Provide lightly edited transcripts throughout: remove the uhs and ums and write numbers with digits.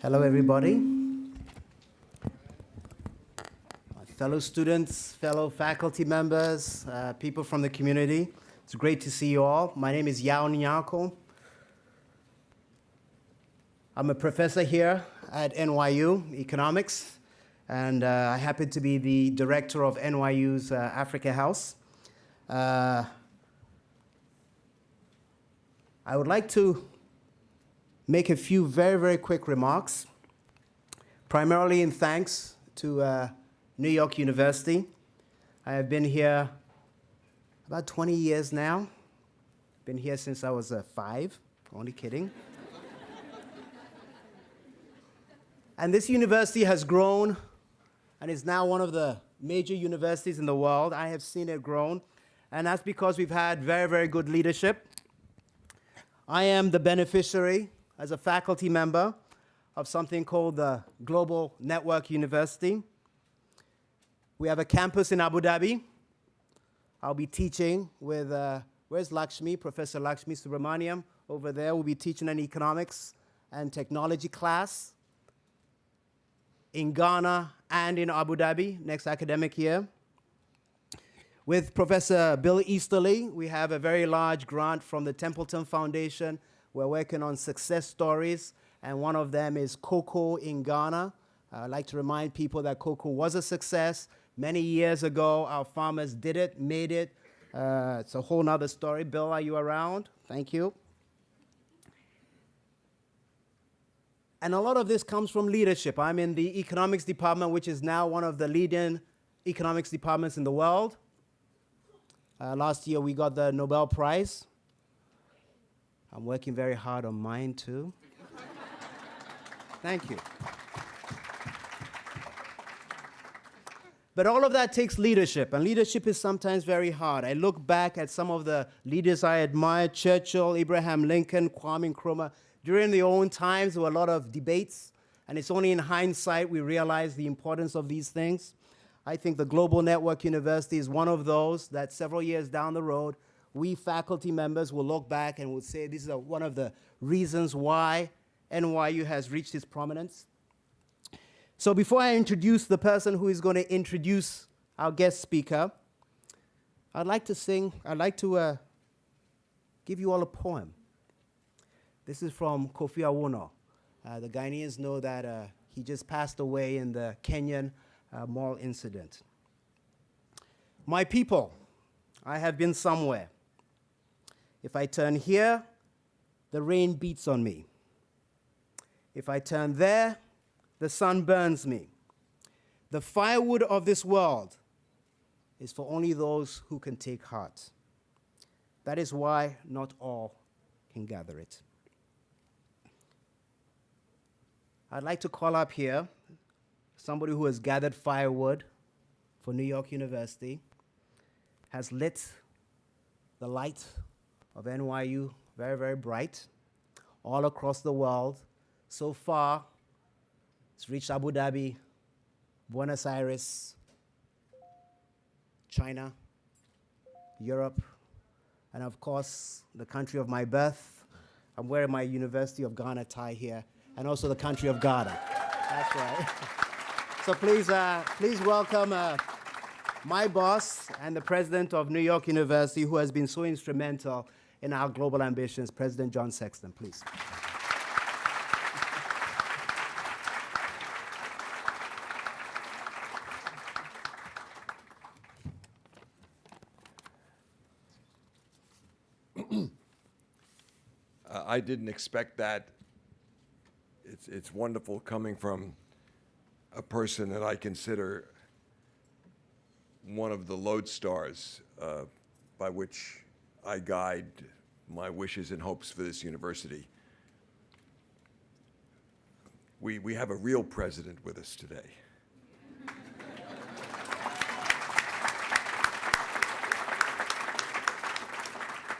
Hello, everybody. My fellow students, fellow faculty members, people from the community. It's great to see you all. My name is Yao Nyako. I'm a professor here at NYU Economics, and I happen to be the director of NYU's Africa House. I would like to make a few very, very quick remarks, primarily in thanks to New York University. I have been here about 20 years now. Been here since I was 5, only kidding. And this university has grown and is now one of the major universities in the world. I have seen it grown, and that's because we've had very, very good leadership. I am the beneficiary as a faculty member of something called the Global Network University. We have a campus in Abu Dhabi. I'll be teaching with, where's Lakshmi? Professor Lakshmi Subramaniam over there. We'll be teaching an economics and technology class in Ghana and in Abu Dhabi next academic year. With Professor Bill Easterly, we have a very large grant from the Templeton Foundation. We're working on success stories, and one of them is cocoa in Ghana. I'd like to remind people that cocoa was a success. Many years ago, our farmers did it, made it. It's a whole nother story. Bill, are you around? Thank you. And a lot of this comes from leadership. I'm in the economics department, which is now one of the leading economics departments in the world. Last year, we got the Nobel Prize. I'm working very hard on mine, too. Thank you. But all of that takes leadership, and leadership is sometimes very hard. I look back at some of the leaders I admired: Churchill, Abraham Lincoln, Kwame Nkrumah. During their own times, there were a lot of debates, and it's only in hindsight we realize the importance of these things. I think the Global Network University is one of those that several years down the road, we faculty members will look back and will say this is one of the reasons why NYU has reached its prominence. So before I introduce the person who is going to introduce our guest speaker, I'd like to give you all a poem. This is from Kofi Awoonor. The Ghanaians know that he just passed away in the Kenyan mall incident. My people, I have been somewhere. If I turn here, the rain beats on me. If I turn there, the sun burns me. The firewood of this world is for only those who can take heart. That is why not all can gather it. I'd like to call up here somebody who has gathered firewood for New York University, has lit the light of NYU very, very bright all across the world. So far, it's reached Abu Dhabi, Buenos Aires, China, Europe, and of course, the country of my birth. I'm wearing my University of Ghana tie here, and also the country of Ghana. That's right. So please welcome my boss and the president of New York University, who has been so instrumental in our global ambitions, President John Sexton, please. I didn't expect that. It's wonderful coming from a person that I consider one of the lodestars by which I guide my wishes and hopes for this university. We have a real president with us today.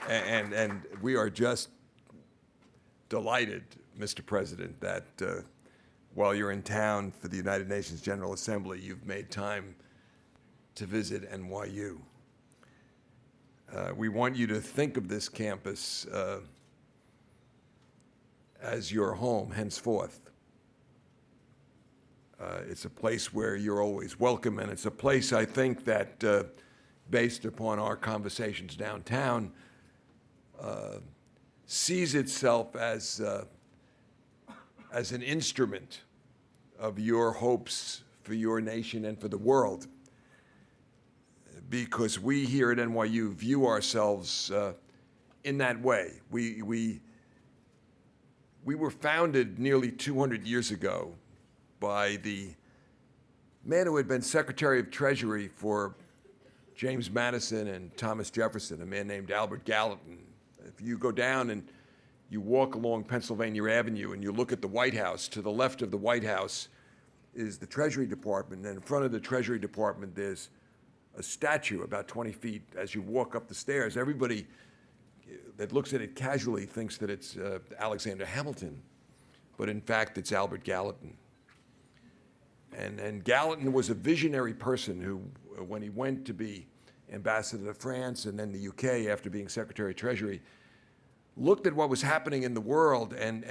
And we are just delighted, Mr. President, that while you're in town for the United Nations General Assembly, you've made time to visit NYU. We want you to think of this campus as your home henceforth. It's a place where you're always welcome, and it's a place, I think, that, based upon our conversations downtown, sees itself as an instrument of your hopes for your nation and for the world. Because we here at NYU view ourselves in that way. We were founded nearly 200 years ago by the man who had been Secretary of Treasury for James Madison and Thomas Jefferson, a man named Albert Gallatin. If you go down and you walk along Pennsylvania Avenue and you look at the White House, to the left of the White House is the Treasury Department, and in front of the Treasury Department there's a statue about 20 feet. As you walk up the stairs, everybody that looks at it casually thinks that it's Alexander Hamilton, but in fact it's Albert Gallatin. And Gallatin was a visionary person who, when he went to be ambassador to France and then the UK after being Secretary of Treasury, looked at what was happening in the world and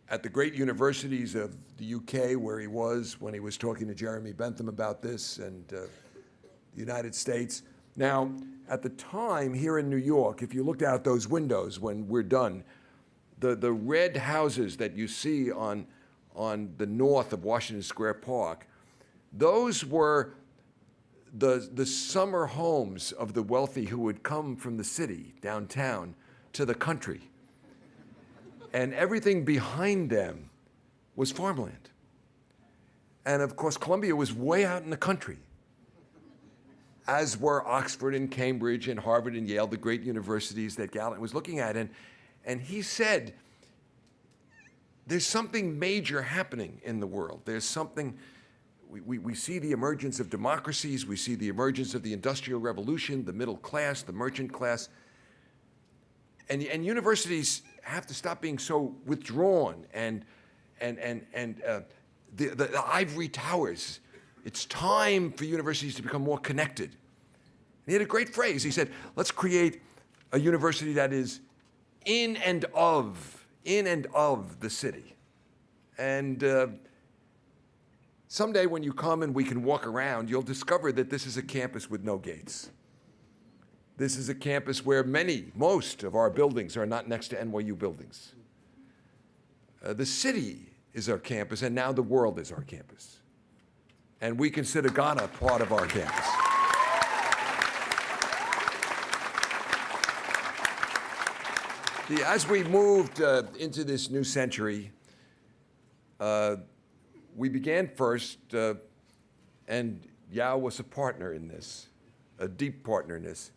at the great universities of the UK, where he was when he was talking to Jeremy Bentham about this, and the United States. Now, at the time here in New York, if you looked out those windows when we're done, the red houses that you see on the north of Washington Square Park, those were the summer homes of the wealthy who would come from the city downtown to the country. And everything behind them was farmland. And of course, Columbia was way out in the country, as were Oxford and Cambridge and Harvard and Yale, the great universities that Gallatin was looking at. And he said, there's something major happening in the world. There's something, we see the emergence of democracies, we see the emergence of the Industrial Revolution, the middle class, the merchant class. And universities have to stop being so withdrawn and the ivory towers. It's time for universities to become more connected. And he had a great phrase. He said, let's create a university that is in and of the city. And someday when you come and we can walk around, you'll discover that this is a campus with no gates. This is a campus where most of our buildings are not next to NYU buildings. The city is our campus, and now the world is our campus. And we consider Ghana part of our campus. As we moved into this new century, we began first, and Yao was a partner in this, a deep partner in this,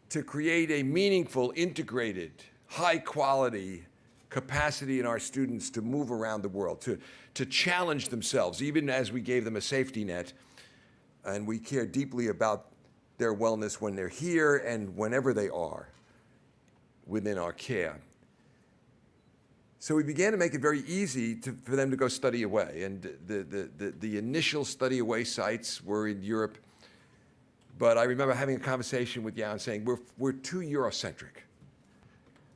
to create a meaningful, integrated, high-quality capacity in our students to move around the world, to challenge themselves, even as we gave them a safety net. And we care deeply about their wellness when they're here and whenever they are within our care. So we began to make it very easy for them to go study away. And the initial study away sites were in Europe. But I remember having a conversation with Yao and saying, we're too Eurocentric.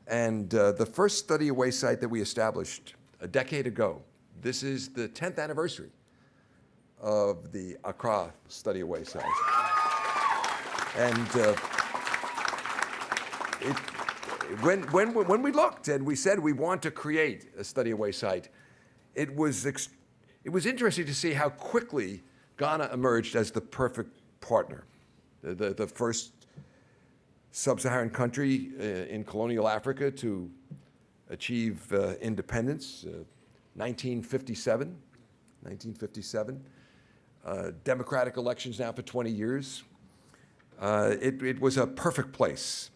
And the first study away site that we established a decade ago, this is the 10th anniversary of the Accra study away site. And when we looked and we said we want to create a study away site, it was interesting to see how quickly Ghana emerged as the perfect partner. The first sub-Saharan country in colonial Africa to achieve independence, 1957. Democratic elections now for 20 years. It was a perfect place.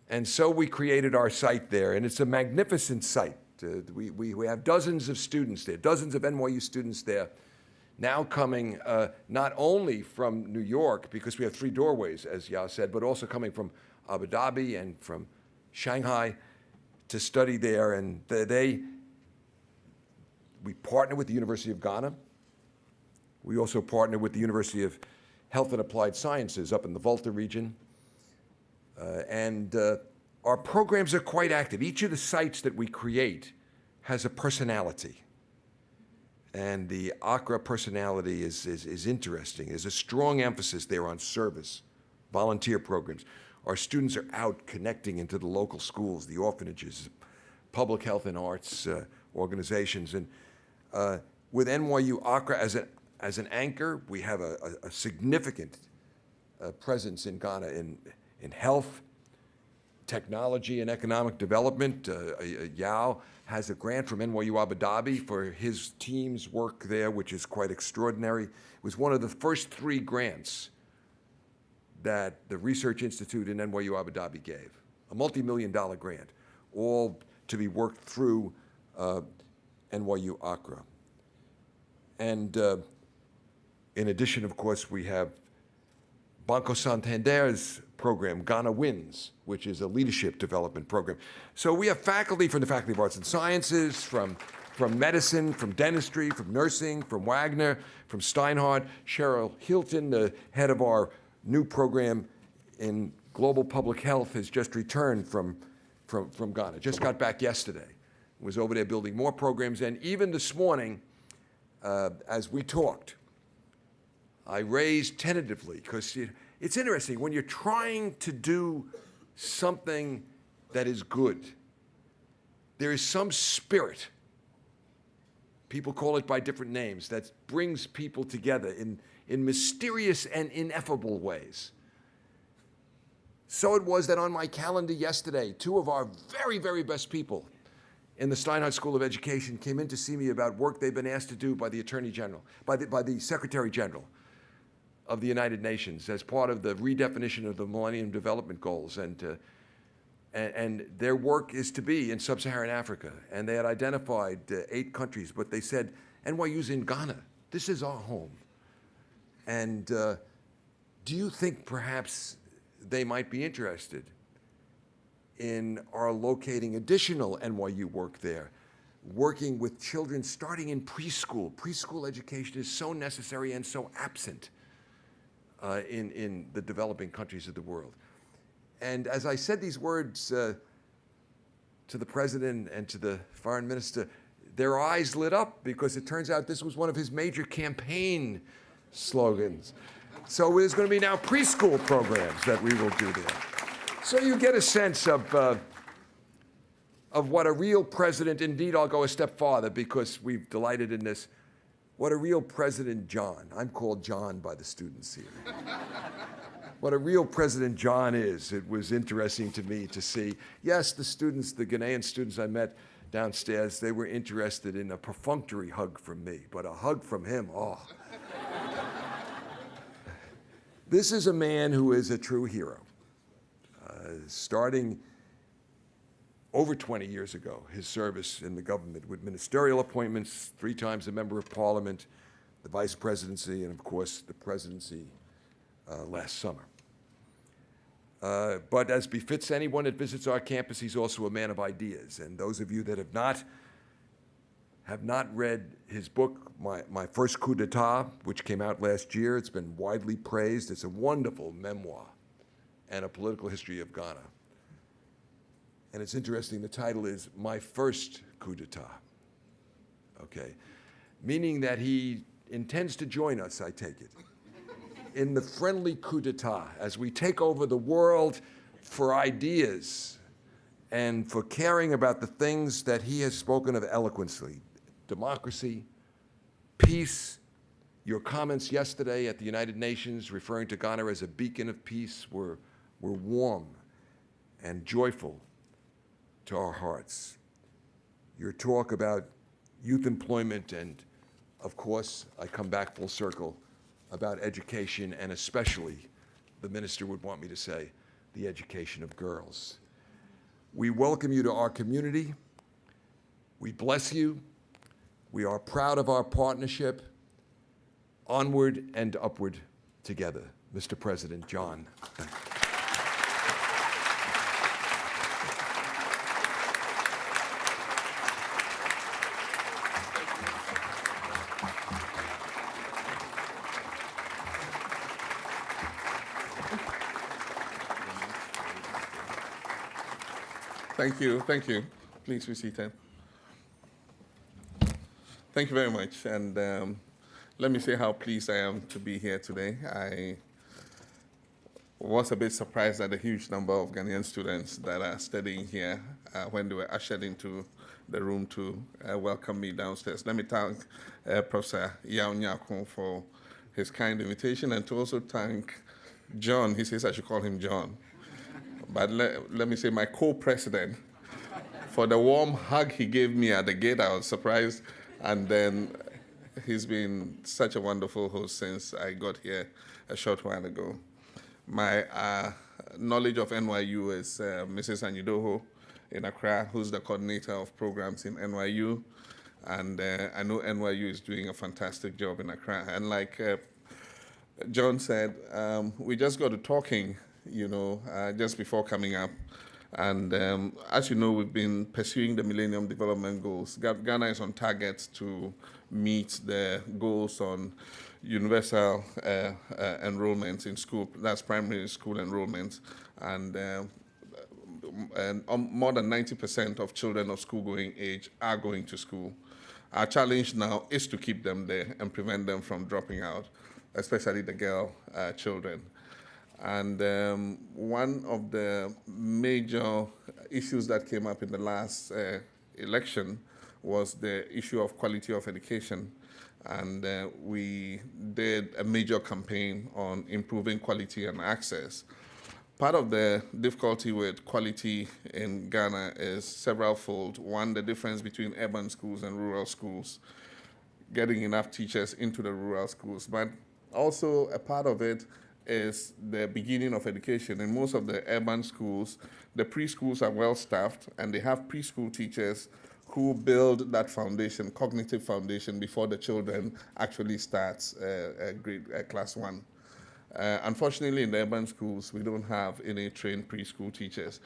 And so we created our site there, and it's a magnificent site. We have dozens of students there, dozens of NYU students there, now coming not only from New York, because we have 3 doorways, as Yao said, but also coming from Abu Dhabi and from Shanghai to study there. And we partner with the University of Ghana. We also partner with the University of Health and Applied Sciences up in the Volta region. Our programs are quite active. Each of the sites that we create has a personality. And the Accra personality is interesting. There's a strong emphasis there on service, volunteer programs. Our students are out connecting into the local schools, the orphanages, public health and arts organizations. And with NYU Accra as an anchor, we have a significant presence in Ghana in health, technology, and economic development. Yao has a grant from NYU Abu Dhabi for his team's work there, which is quite extraordinary. It was one of the first 3 grants that the Research Institute in NYU Abu Dhabi gave, a multi-million-dollar grant, all to be worked through NYU Accra. And in addition, of course, we have Banco Santander's program, Ghana Wins, which is a leadership development program. So we have faculty from the Faculty of Arts and Sciences, from medicine, from dentistry, from nursing, from Wagner, from Steinhardt. Cheryl Hilton, the head of our new program in global public health, has just returned from Ghana, just got back yesterday, was over there building more programs. And even this morning, as we talked, I raised tentatively, because it's interesting, when you're trying to do something that is good, there is some spirit, people call it by different names, that brings people together in mysterious and ineffable ways. So it was that on my calendar yesterday, 2 of our very, very best people in the Steinhardt School of Education came in to see me about work they've been asked to do by the Attorney General, by the Secretary General of the United Nations as part of the redefinition of the Millennium Development Goals. And their work is to be in sub-Saharan Africa. And they had identified 8 countries, but they said, NYU's in Ghana. This is our home. And do you think perhaps they might be interested in our locating additional NYU work there, working with children starting in preschool? Preschool education is so necessary and so absent in the developing countries of the world. And as I said these words to the president and to the foreign minister, their eyes lit up, because it turns out this was one of his major campaign slogans. So there's going to be now preschool programs that we will do there. So you get a sense of what a real president, indeed I'll go a step farther because we've delighted in this, what a real President John, I'm called John by the students here. What a real President John is. It was interesting to me to see, yes, the students, the Ghanaian students I met downstairs, they were interested in a perfunctory hug from me, but a hug from him, oh. This is a man who is a true hero. Starting over 20 years ago, his service in the government with ministerial appointments, 3 times a member of parliament, the vice presidency, and of course, the presidency last summer. But as befits anyone that visits our campus, he's also a man of ideas. And those of you that have not read his book, My First Coup d'etat, which came out last year, it's been widely praised. It's a wonderful memoir and a political history of Ghana. And it's interesting, the title is My First Coup d'etat, okay? Meaning that he intends to join us, I take it, in the friendly coup d'etat as we take over the world for ideas and for caring about the things that he has spoken of eloquently: democracy, peace. Your comments yesterday at the United Nations referring to Ghana as a beacon of peace were warm and joyful to our hearts. Your talk about youth employment and, of course, I come back full circle, about education, and especially, the minister would want me to say, the education of girls. We welcome you to our community. We bless you. We are proud of our partnership. Onward and upward together. Mr. President John, thank you. Thank you, thank you. Please be seated. Thank you very much. And let me say how pleased I am to be here today. I was a bit surprised at the huge number of Ghanaian students that are studying here when they were ushered into the room to welcome me downstairs. Let me thank Professor Yao Nyakon for his kind invitation, and to also thank John. He says I should call him John. But let me say my co-president for the warm hug he gave me at the gate. I was surprised. And then he's been such a wonderful host since I got here a short while ago. My knowledge of NYU is Mrs. Anyidoho in Accra, who's the coordinator of programs in NYU. And I know NYU is doing a fantastic job in Accra. And like John said, we just got to talking, just before coming up. And as you know, we've been pursuing the Millennium Development Goals. Ghana is on target to meet the goals on universal enrollment in school, that's primary school enrollment, and more than 90% of children of school-going age are going to school. Our challenge now is to keep them there and prevent them from dropping out, especially the girl children. And one of the major issues that came up in the last election was the issue of quality of education. And we did a major campaign on improving quality and access. Part of the difficulty with quality in Ghana is several-fold. One, the difference between urban schools and rural schools, getting enough teachers into the rural schools. But also a part of it is the beginning of education. In most of the urban schools, the preschools are well-staffed, and they have preschool teachers who build that foundation, cognitive foundation, before the children actually start class 1. Unfortunately, in the urban schools, we don't have any trained preschool teachers.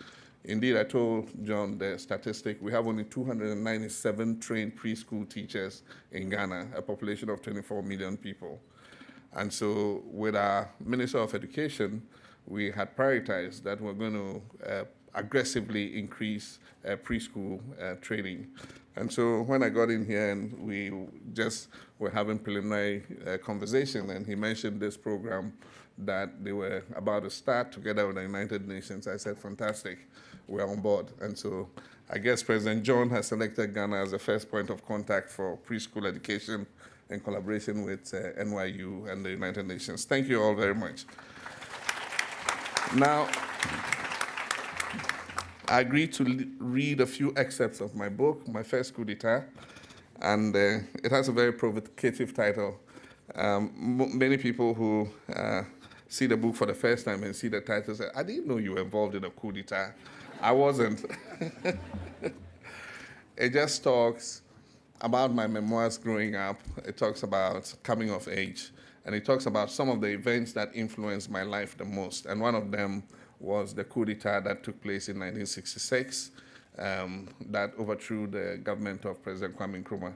Indeed, I told John the statistic, we have only 297 trained preschool teachers in Ghana, a population of 24 million people. And so with our Minister of Education, we had prioritized that we're going to aggressively increase preschool training. And so when I got in here and we just were having preliminary conversation, and he mentioned this program that they were about to start together with the United Nations, I said, fantastic, we're on board. And so I guess President John has selected Ghana as the first point of contact for preschool education in collaboration with NYU and the United Nations. Thank you all very much. Now, I agreed to read a few excerpts of my book, my first coup d'etat, and it has a very provocative title. Many people who see the book for the first time and see the title say, I didn't know you were involved in a coup d'etat. I wasn't. It just talks about my memoirs growing up. It talks about coming of age, and it talks about some of the events that influenced my life the most. And one of them was the coup d'etat that took place in 1966 that overthrew the government of President Kwame Nkrumah.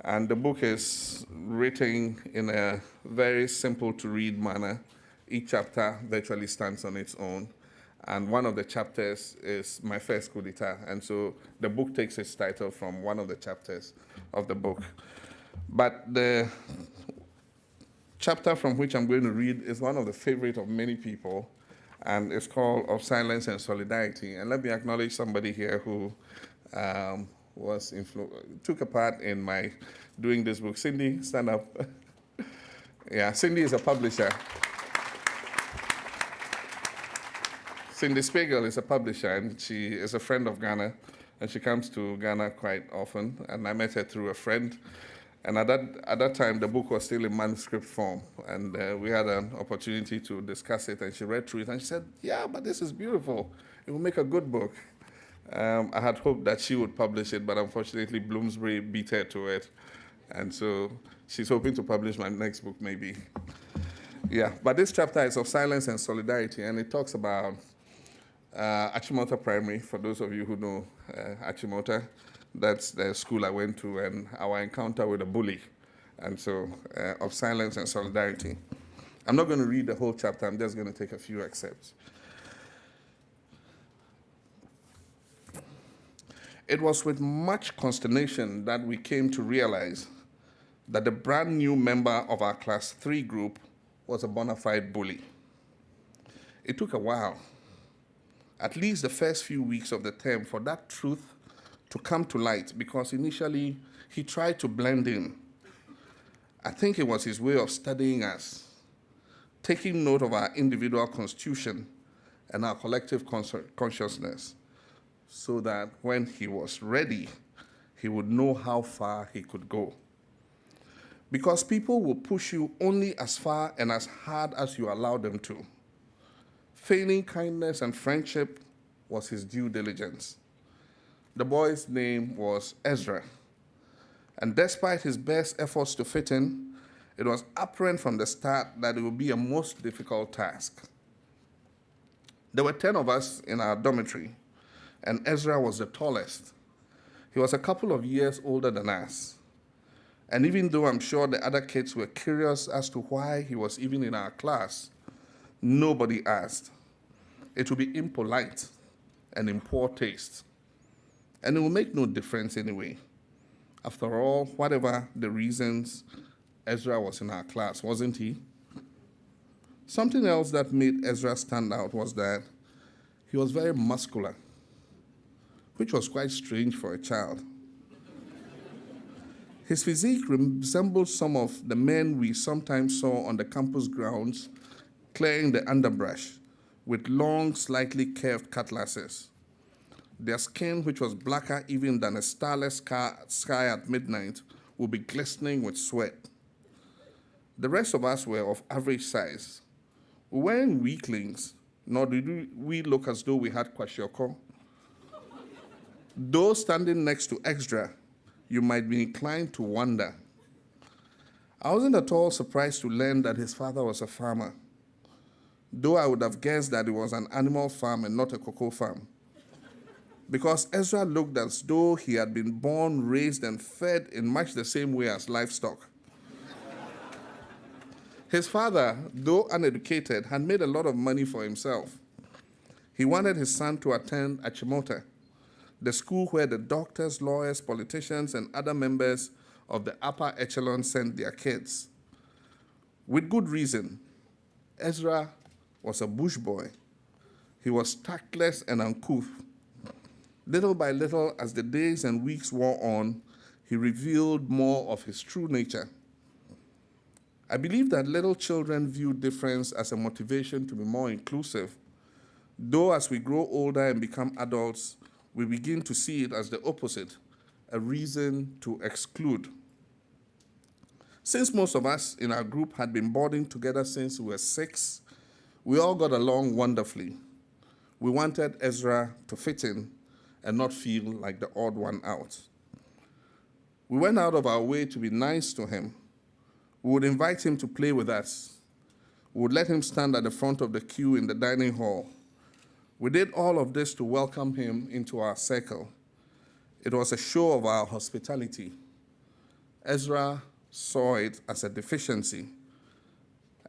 And the book is written in a very simple to read manner. Each chapter virtually stands on its own. And one of the chapters is my first coup d'etat. And so the book takes its title from one of the chapters of the book. But the chapter from which I'm going to read is one of the favorite of many people, and it's called Of Silence and Solidarity. And let me acknowledge somebody here who took a part in my doing this book. Cindy, stand up. Yeah, Cindy is a publisher. Cindy Spiegel is a publisher, and she is a friend of Ghana, and she comes to Ghana quite often, and I met her through a friend. And at that time, the book was still in manuscript form, and we had an opportunity to discuss it, and she read through it, and she said, yeah, but this is beautiful. It will make a good book. I had hoped that she would publish it, but unfortunately, Bloomsbury beat her to it. And so she's hoping to publish my next book, maybe. Yeah, but this chapter is Of Silence and Solidarity, and it talks about Achimota Primary, for those of you who know Achimota. That's the school I went to, and our encounter with a bully. And so, Of Silence and Solidarity. I'm not going to read the whole chapter, I'm just going to take a few excerpts. It was with much consternation that we came to realize that the brand new member of our class 3 group was a bona fide bully. It took a while, at least the first few weeks of the term, for that truth to come to light, because initially he tried to blend in. I think it was his way of studying us, taking note of our individual constitution and our collective consciousness, so that when he was ready, he would know how far he could go. Because people will push you only as far and as hard as you allow them to. Feigning kindness and friendship was his due diligence. The boy's name was Ezra, and despite his best efforts to fit in, it was apparent from the start that it would be a most difficult task. There were 10 of us in our dormitory, and Ezra was the tallest. He was a couple of years older than us. And even though I'm sure the other kids were curious as to why he was even in our class, nobody asked. It would be impolite and in poor taste. And it will make no difference anyway. After all, whatever the reasons, Ezra was in our class, wasn't he? Something else that made Ezra stand out was that he was very muscular, which was quite strange for a child. His physique resembled some of the men we sometimes saw on the campus grounds clearing the underbrush with long, slightly curved cutlasses. Their skin, which was blacker even than a starless sky at midnight, would be glistening with sweat. The rest of us were of average size. We weren't weaklings, nor did we look as though we had kwashiorkor. Though standing next to Ezra, you might be inclined to wonder. I wasn't at all surprised to learn that his father was a farmer, though I would have guessed that it was an animal farm and not a cocoa farm, because Ezra looked as though he had been born, raised, and fed in much the same way as livestock. His father, though uneducated, had made a lot of money for himself. He wanted his son to attend Achimota, the school where the doctors, lawyers, politicians, and other members of the upper echelon sent their kids. With good reason. Ezra was a bush boy. He was tactless and uncouth. Little by little, as the days and weeks wore on, he revealed more of his true nature. I believe that little children view difference as a motivation to be more inclusive, though as we grow older and become adults, we begin to see it as the opposite, a reason to exclude. Since most of us in our group had been boarding together since we were 6, we all got along wonderfully. We wanted Ezra to fit in and not feel like the odd one out. We went out of our way to be nice to him. We would invite him to play with us. We would let him stand at the front of the queue in the dining hall. We did all of this to welcome him into our circle. It was a show of our hospitality. Ezra saw it as a deficiency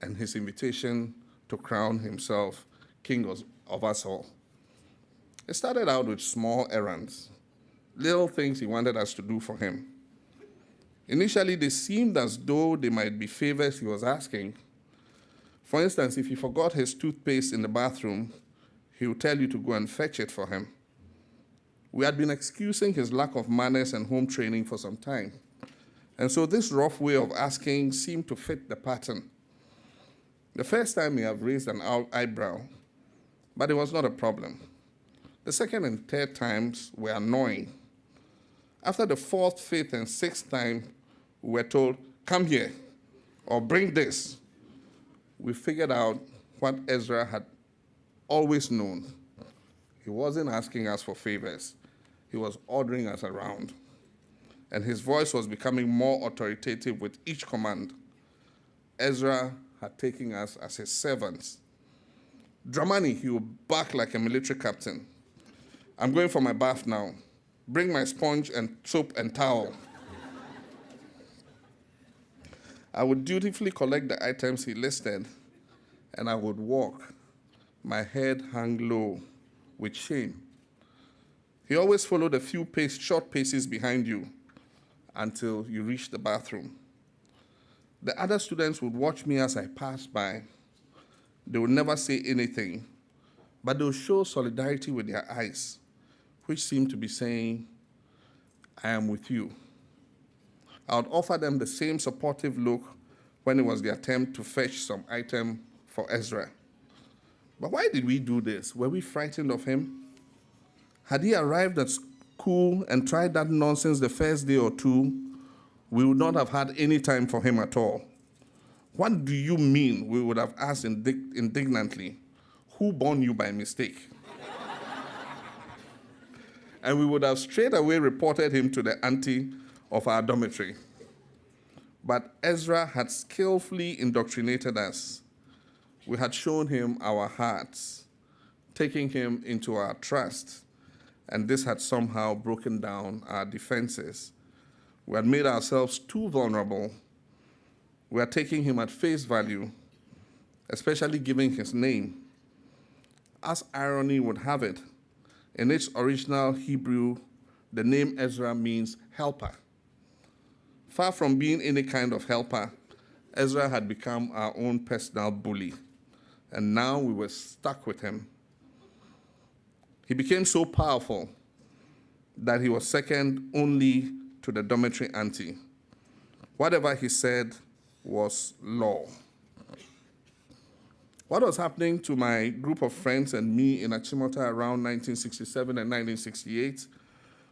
and his invitation to crown himself king of us all. It started out with small errands, little things he wanted us to do for him. Initially, they seemed as though they might be favors he was asking. For instance, if he forgot his toothpaste in the bathroom, he would tell you to go and fetch it for him. We had been excusing his lack of manners and home training for some time, and so this rough way of asking seemed to fit the pattern. The first time he had raised an eyebrow, but it was not a problem. The second and third times were annoying. After the 4th, 5th, and 6th time, we were told, "Come here," or "Bring this." We figured out what Ezra had always known. He wasn't asking us for favors. He was ordering us around. And his voice was becoming more authoritative with each command. Ezra had taken us as his servants. Dramani, he would bark like a military captain. "I'm going for my bath now. Bring my sponge and soap and towel." I would dutifully collect the items he listed, and I would walk, my head hung low with shame. He always followed a few short paces behind you until you reached the bathroom. The other students would watch me as I passed by. They would never say anything, but they would show solidarity with their eyes, which seemed to be saying, I am with you. I would offer them the same supportive look when it was the attempt to fetch some item for Ezra. But why did we do this? Were we frightened of him? Had he arrived at school and tried that nonsense the first day or two, we would not have had any time for him at all. What do you mean? We would have asked indignantly. Who born you by mistake? And we would have straight away reported him to the auntie of our dormitory. But Ezra had skillfully indoctrinated us. We had shown him our hearts, taking him into our trust, and this had somehow broken down our defenses. We had made ourselves too vulnerable. We are taking him at face value, especially giving his name. As irony would have it, in its original Hebrew, the name Ezra means helper. Far from being any kind of helper, Ezra had become our own personal bully, and now we were stuck with him. He became so powerful that he was second only to the dormitory auntie. Whatever he said was law. What was happening to my group of friends and me in Achimota around 1967 and 1968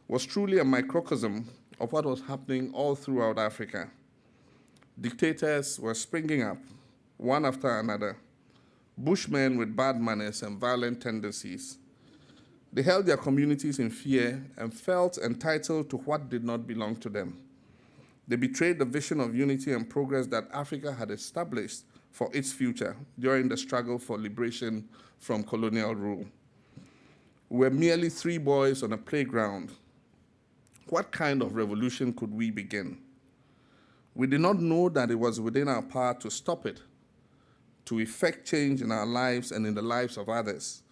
was truly a microcosm of what was happening all throughout Africa. Dictators were springing up, one after another, bushmen with bad manners and violent tendencies. They held their communities in fear and felt entitled to what did not belong to them. They betrayed the vision of unity and progress that Africa had established for its future during the struggle for liberation from colonial rule. We were merely three boys on a playground. What kind of revolution could we begin? We did not know that it was within our power to stop it, to effect change in our lives and in the lives of others.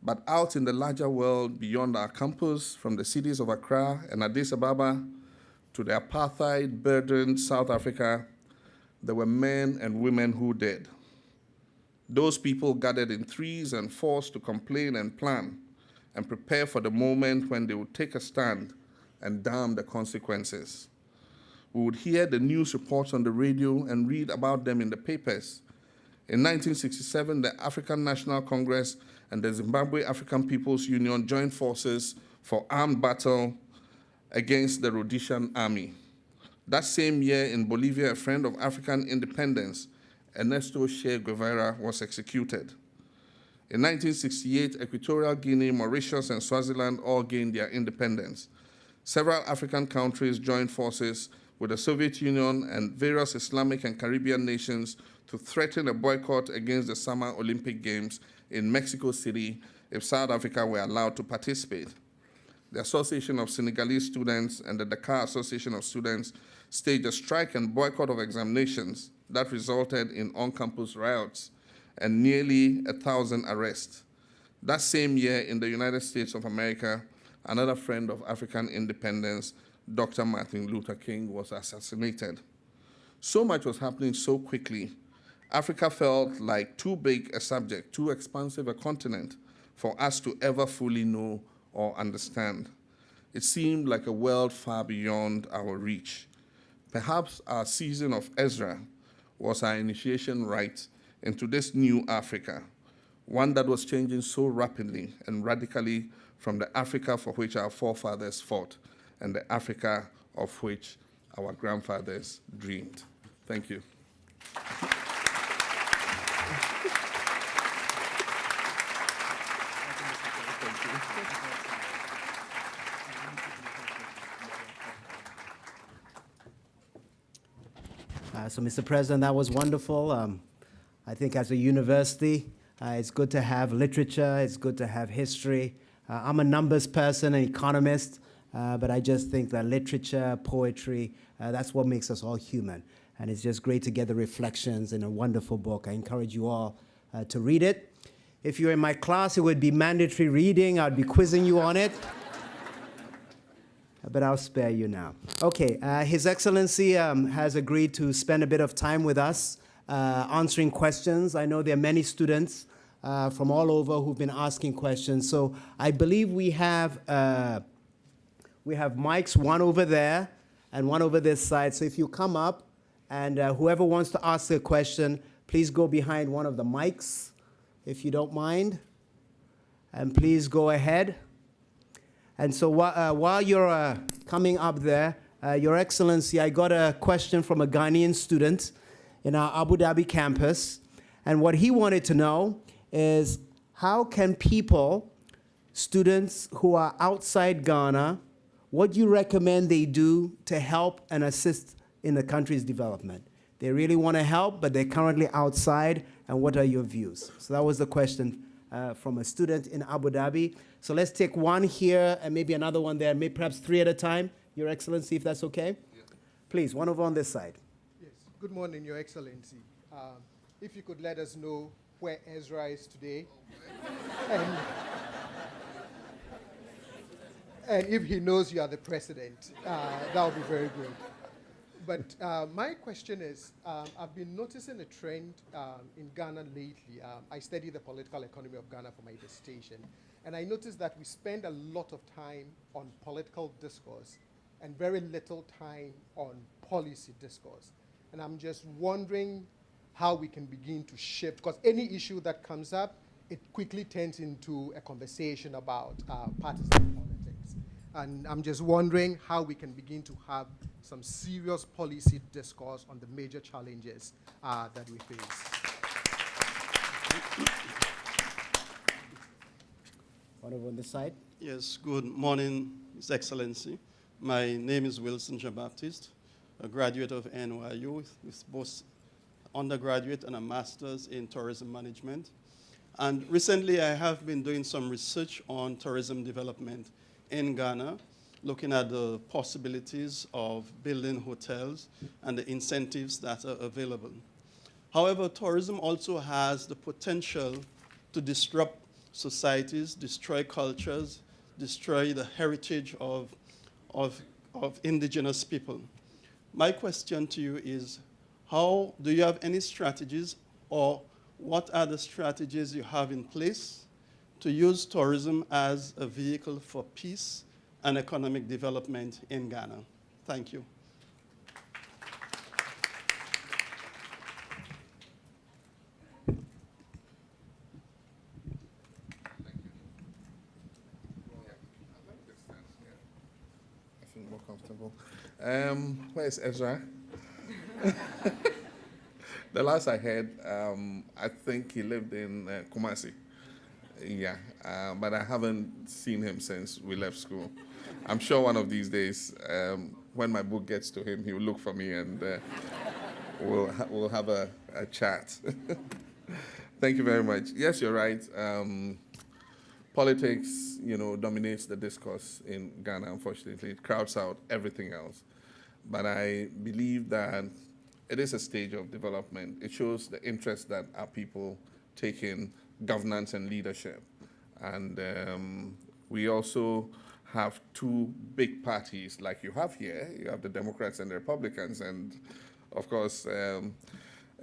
But out in the larger world beyond our campus, from the cities of Accra and Addis Ababa to the apartheid-burdened South Africa, there were men and women who did. Those people gathered in threes and fours to complain and plan and prepare for the moment when they would take a stand and damn the consequences. We would hear the news reports on the radio and read about them in the papers. In 1967, the African National Congress and the Zimbabwe African People's Union joined forces for armed battle against the Rhodesian army. That same year in Bolivia, a friend of African independence, Ernesto Che Guevara, was executed. In 1968, Equatorial Guinea, Mauritius, and Swaziland all gained their independence. Several African countries joined forces with the Soviet Union and various Islamic and Caribbean nations to threaten a boycott against the Summer Olympic Games in Mexico City if South Africa were allowed to participate. The Association of Senegalese Students and the Dakar Association of Students staged a strike and boycott of examinations that resulted in on-campus riots and nearly 1,000 arrests. That same year in the United States of America, another friend of African independence, Dr. Martin Luther King, was assassinated. So much was happening so quickly. Africa felt like too big a subject, too expansive a continent for us to ever fully know or understand. It seemed like a world far beyond our reach. Perhaps our season of Ezra was our initiation rite into this new Africa, one that was changing so rapidly and radically from the Africa for which our forefathers fought and the Africa of which our grandfathers dreamed. Thank you. So, Mr. President, that was wonderful. I think as a university, it's good to have literature, it's good to have history. I'm a numbers person, an economist, but I just think that literature, poetry, that's what makes us all human. And it's just great to get the reflections in a wonderful book. I encourage you all to read it. If you're in my class, it would be mandatory reading. I'd be quizzing you on it. but I'll spare you now. Okay, His Excellency has agreed to spend a bit of time with us answering questions. I know there are many students from all over who've been asking questions. So I believe we have mics, one over there and one over this side. So if you come up and whoever wants to ask a question, please go behind one of the mics, if you don't mind. And please go ahead. And so while you're coming up there, Your Excellency, I got a question from a Ghanaian student in our Abu Dhabi campus. And what he wanted to know is, how can people, students who are outside Ghana, what do you recommend they do to help and assist in the country's development? They really want to help, but they're currently outside, and what are your views? So that was the question from a student in Abu Dhabi. So let's take one here and maybe another one there, maybe perhaps three at a time, Your Excellency, if that's okay? Yeah. Please, one over on this side. Yes, good morning, Your Excellency. If you could let us know where Ezra is today, and if he knows you are the president, that would be very good. But my question is, I've been noticing a trend in Ghana lately. I study the political economy of Ghana for my dissertation, and I noticed that we spend a lot of time on political discourse and very little time on policy discourse. And I'm just wondering how we can begin to shift, because any issue that comes up, it quickly turns into a conversation about partisan politics. And I'm just wondering how we can begin to have some serious policy discourse on the major challenges that we face. One over on this side. Yes, good morning, His Excellency. My name is Wilson Jean-Baptiste, a graduate of NYU with both undergraduate and a master's in tourism management. And recently I have been doing some research on tourism development in Ghana, looking at the possibilities of building hotels and the incentives that are available. However, tourism also has the potential to disrupt societies, destroy cultures, destroy the heritage of indigenous people. My question to you is, how do you have any strategies, or what are the strategies you have in place to use tourism as a vehicle for peace and economic development in Ghana? Thank you. I feel more comfortable. Where's Ezra? The last I heard, I think he lived in Kumasi. Yeah, but I haven't seen him since we left school. I'm sure one of these days, when my book gets to him, he will look for me and we'll have a chat. Thank you very much. Yes, you're right. Politics, dominates the discourse in Ghana, unfortunately. It crowds out everything else. But I believe that it is a stage of development. It shows the interest that our people take in governance and leadership. And we also have two big parties like you have here. You have the Democrats and the Republicans. And of course,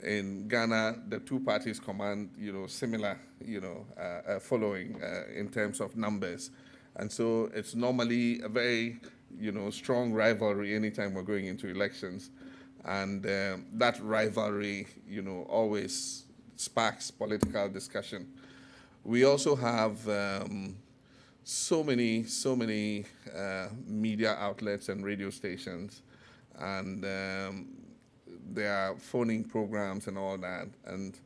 in Ghana, the two parties command, similar, following in terms of numbers. And so it's normally a very, strong rivalry anytime we're going into elections. And that rivalry, always sparks political discussion. We also have so many media outlets and radio stations, and there are phoning programs and all that. And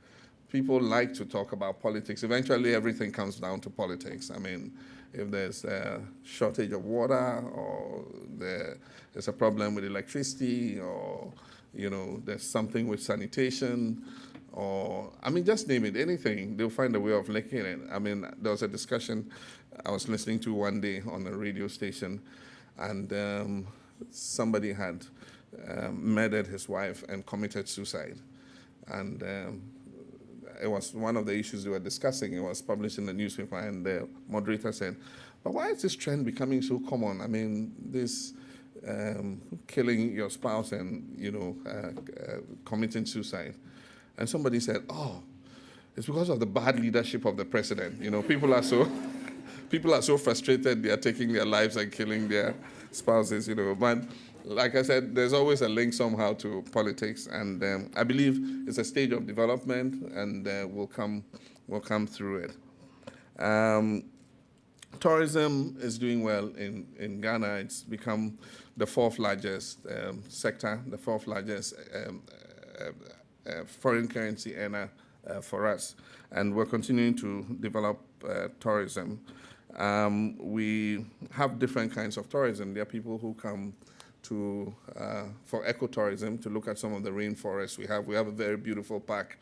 people like to talk about politics. Eventually, everything comes down to politics. I mean, if there's a shortage of water, or there's a problem with electricity, or there's something with sanitation, or, just name it, anything, they'll find a way of linking it. There was a discussion I was listening to one day on a radio station, and somebody had murdered his wife and committed suicide. And it was one of the issues they were discussing. It was published in the newspaper, and the moderator said, "But why is this trend becoming so common? I mean, this killing your spouse and committing suicide." And somebody said, "Oh, it's because of the bad leadership of the president. People are so frustrated they are taking their lives and killing their spouses. But like I said, there's always a link somehow to politics, and I believe it's a stage of development, and we'll come through it. Tourism is doing well in Ghana. It's become the fourth largest sector, the fourth largest foreign currency earner for us, and we're continuing to develop tourism. We have different kinds of tourism. There are people who come for ecotourism, to look at some of the rainforests we have. We have a very beautiful park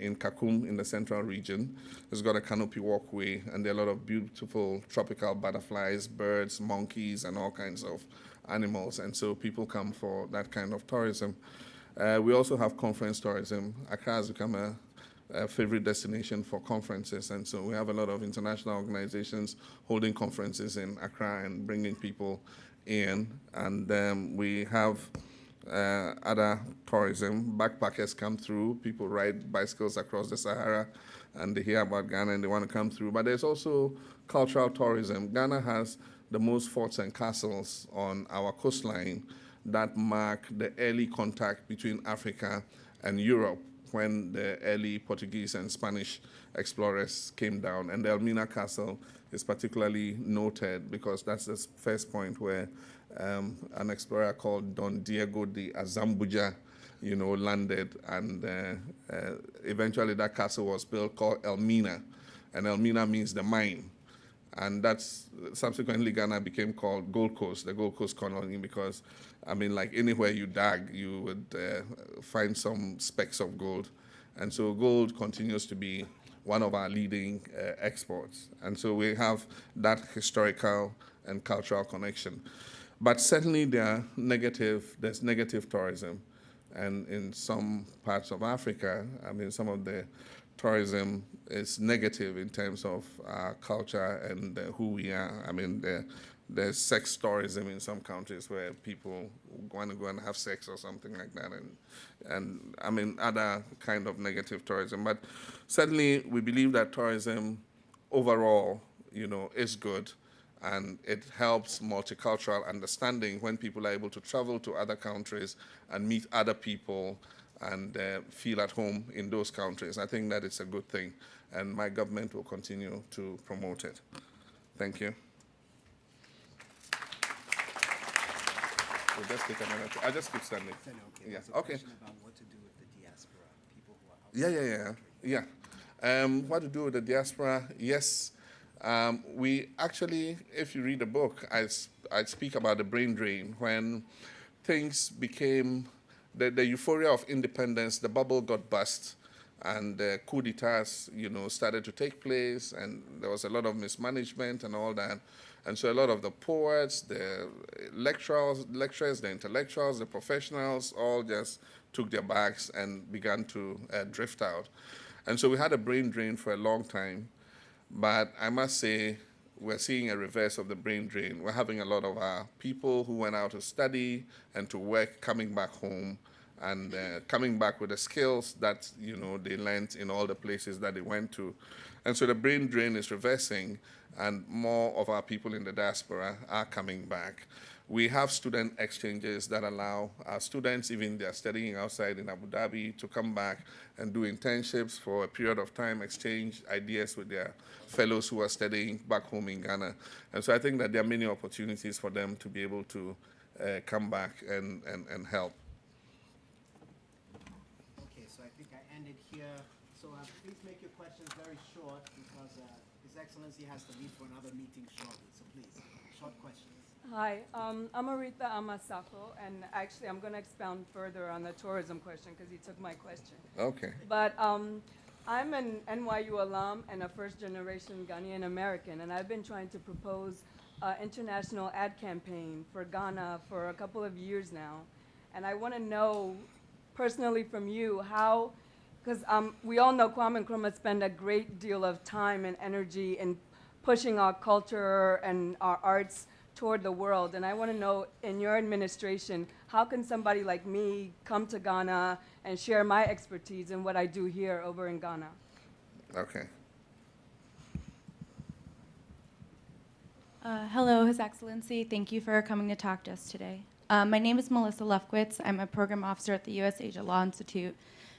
in Kakum in the central region. It's got a canopy walkway, and there are a lot of beautiful tropical butterflies, birds, monkeys, and all kinds of animals. And so people come for that kind of tourism. We also have conference tourism. Accra has become a favorite destination for conferences, and so we have a lot of international organizations holding conferences in Accra and bringing people in. And we have other tourism. Backpackers come through. People ride bicycles across the Sahara, and they hear about Ghana and they want to come through. But there's also cultural tourism. Ghana has the most forts and castles on our coastline that mark the early contact between Africa and Europe, when the early Portuguese and Spanish explorers came down. And the Elmina Castle is particularly noted because that's the first point where an explorer called Don Diego de Azambuja, landed. And eventually that castle was built, called Elmina. And Elmina means the mine. And that's subsequently Ghana became called Gold Coast, the Gold Coast colony, because, like anywhere you dug, you would find some specks of gold. And so gold continues to be one of our leading exports. And so we have that historical and cultural connection. But certainly there's negative tourism. And in some parts of Africa, some of the tourism is negative in terms of our culture and who we are. There's sex tourism in some countries where people want to go and have sex or something like that, and other kind of negative tourism. But certainly we believe that tourism overall, is good, and it helps multicultural understanding when people are able to travel to other countries and meet other people and feel at home in those countries. I think that it's a good thing, and my government will continue to promote it. Thank you. We'll just take another. I'll just keep standing. Okay. Yeah. There's a question about what to do with the diaspora, people who are outside. Yeah. What to do with the diaspora? Yes. We actually, if you read the book, I speak about the brain drain when things became the euphoria of independence. The bubble got burst, and coup d'etats, started to take place, and there was a lot of mismanagement and all that. And so a lot of the poets, the lecturers, the intellectuals, the professionals, all just took their bags and began to drift out. And so we had a brain drain for a long time. But I must say, we're seeing a reverse of the brain drain. We're having a lot of our people who went out to study and to work coming back home, and coming back with the skills that they learned in all the places that they went to. And so the brain drain is reversing, and more of our people in the diaspora are coming back. We have student exchanges that allow our students, even they're studying outside in Abu Dhabi, to come back and do internships for a period of time, exchange ideas with their fellows who are studying back home in Ghana. And so I think that there are many opportunities for them to be able to come back and help. Okay, so I think I ended here. So please make your questions very short, because His Excellency has to leave for another meeting shortly. So please, short questions. Hi, I'm Aretha Amasako, and actually I'm going to expound further on the tourism question because he took my question. Okay. But I'm an NYU alum and a first-generation Ghanaian American, and I've been trying to propose an international ad campaign for Ghana for a couple of years now. And I want to know personally from you, how because we all know Kwame Nkrumah spent a great deal of time and energy in pushing our culture and our arts toward the world. And I want to know, in your administration, how can somebody like me come to Ghana and share my expertise in what I do here over in Ghana? Okay. Hello, His Excellency. Thank you for coming to talk to us today. My name is Melissa Lefkowitz. I'm a program officer at the U.S. Asia Law Institute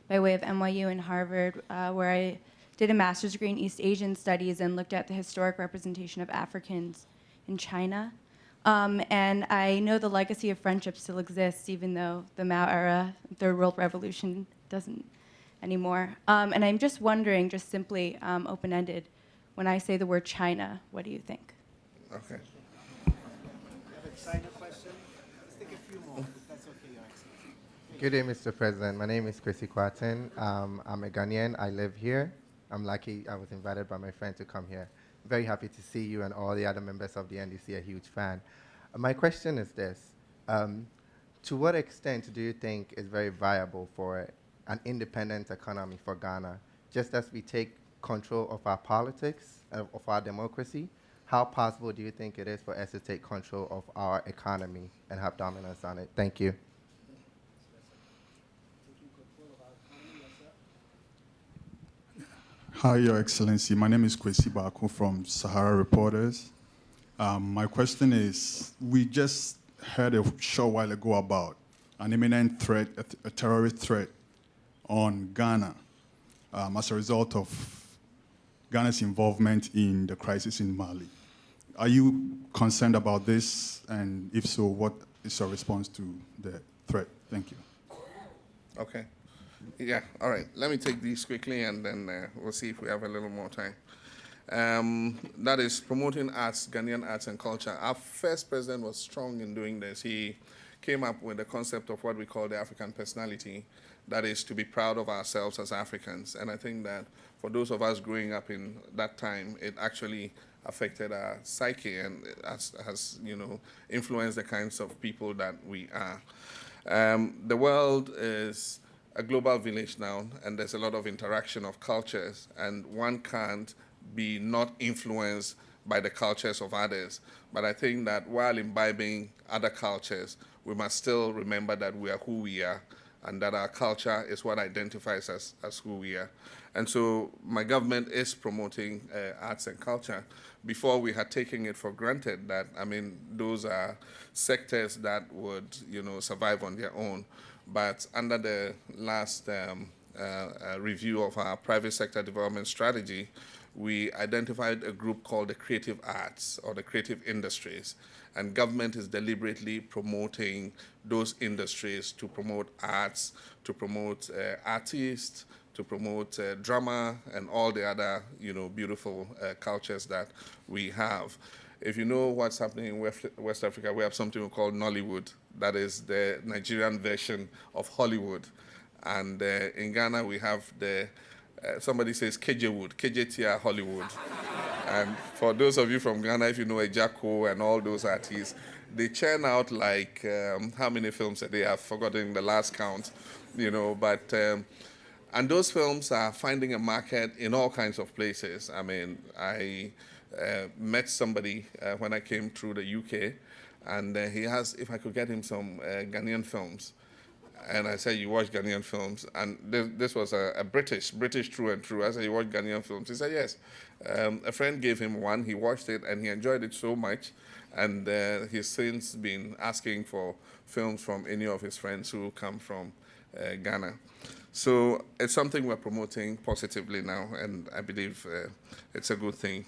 by way of NYU and Harvard, where I did a master's degree in East Asian studies and looked at the historic representation of Africans in China. And I know the legacy of friendship still exists, even though the Mao era, Third World Revolution, doesn't anymore. And I'm just wondering, just simply open-ended, when I say the word China, what do you think? Okay. Good day, Mr. President. My name is Chrissy Quatin. I'm a Ghanaian. I live here. I'm lucky I was invited by my friend to come here. Very happy to see you and all the other members of the NDC, a huge fan. My question is this. To what extent do you think is very viable for an independent economy for Ghana? Just as we take control of our politics, of our democracy, how possible do you think it is for us to take control of our economy and have dominance on it? Thank you. Hi, Your Excellency. My name is Kwesi Baku from Sahara Reporters. My question is, we just heard a short while ago about an imminent threat, a terrorist threat on Ghana as a result of Ghana's involvement in the crisis in Mali. Are you concerned about this? And if so, what is your response to the threat? Thank you. Okay. Yeah, all right. Let me take these quickly, and then we'll see if we have a little more time. That is promoting arts, Ghanaian arts and culture. Our first president was strong in doing this. He came up with the concept of what we call the African personality, that is to be proud of ourselves as Africans. And I think that for those of us growing up in that time, it actually affected our psyche and has influenced the kinds of people that we are. The world is a global village now, and there's a lot of interaction of cultures, and one can't be not influenced by the cultures of others. But I think that while imbibing other cultures, we must still remember that we are who we are, and that our culture is what identifies us as who we are. And so my government is promoting arts and culture. Before, we had taken it for granted that, those are sectors that would, survive on their own. But under the last review of our private sector development strategy, we identified a group called the creative arts or the creative industries. And government is deliberately promoting those industries to promote arts, to promote artists, to promote drama and all the other, beautiful cultures that we have. If you know what's happening in West Africa, we have something we call Nollywood. That is the Nigerian version of Hollywood. And in Ghana, we have the, somebody says Kejewood, Kejetia Hollywood. And for those of you from Ghana, if you know Ejako and all those artists, they churn out like, how many films a day? I've forgotten the last count, but, and those films are finding a market in all kinds of places. I met somebody when I came through the UK, and he asked if I could get him some Ghanaian films. And I said, you watch Ghanaian films? And this was a British through and through. I said, you watch Ghanaian films? He said, yes. A friend gave him one. He watched it, and he enjoyed it so much. And he's since been asking for films from any of his friends who come from Ghana. So it's something we're promoting positively now, and I believe it's a good thing.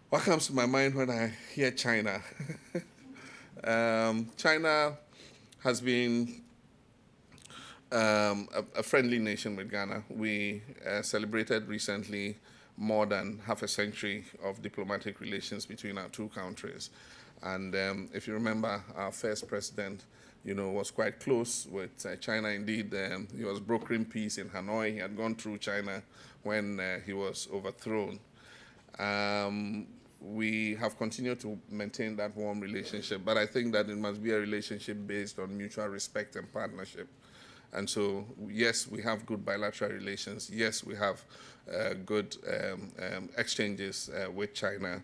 What comes to my mind when I hear China? China has been a friendly nation with Ghana. We celebrated recently more than half a century of diplomatic relations between our two countries. And if you remember, our first president, was quite close with China. Indeed, he was brokering peace in Hanoi. He had gone through China when he was overthrown. We have continued to maintain that warm relationship, but I think that it must be a relationship based on mutual respect and partnership. And so, yes, we have good bilateral relations. Yes, we have good exchanges with China.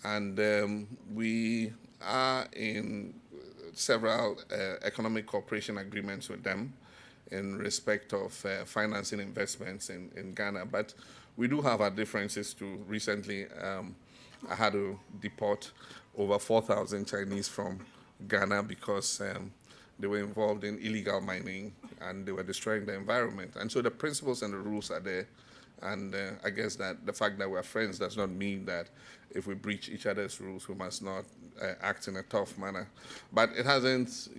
And we are in several economic cooperation agreements with them in respect of financing investments in Ghana. But we do have our differences too. Recently, I had to deport over 4,000 Chinese from Ghana because they were involved in illegal mining and they were destroying the environment. And so the principles and the rules are there. And I guess that the fact that we're friends does not mean that if we breach each other's rules, we must not act in a tough manner. But it hasn't,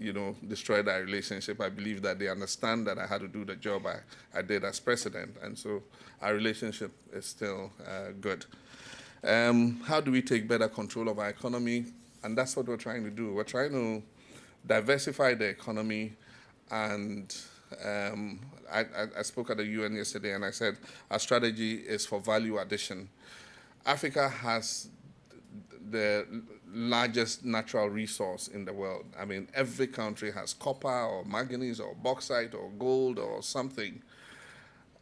destroyed our relationship. I believe that they understand that I had to do the job I did as president. And so our relationship is still good. How do we take better control of our economy? And that's what we're trying to do. We're trying to diversify the economy. And I spoke at the UN yesterday, and I said our strategy is for value addition. Africa has the largest natural resource in the world. I mean, every country has copper or manganese or bauxite or gold or something.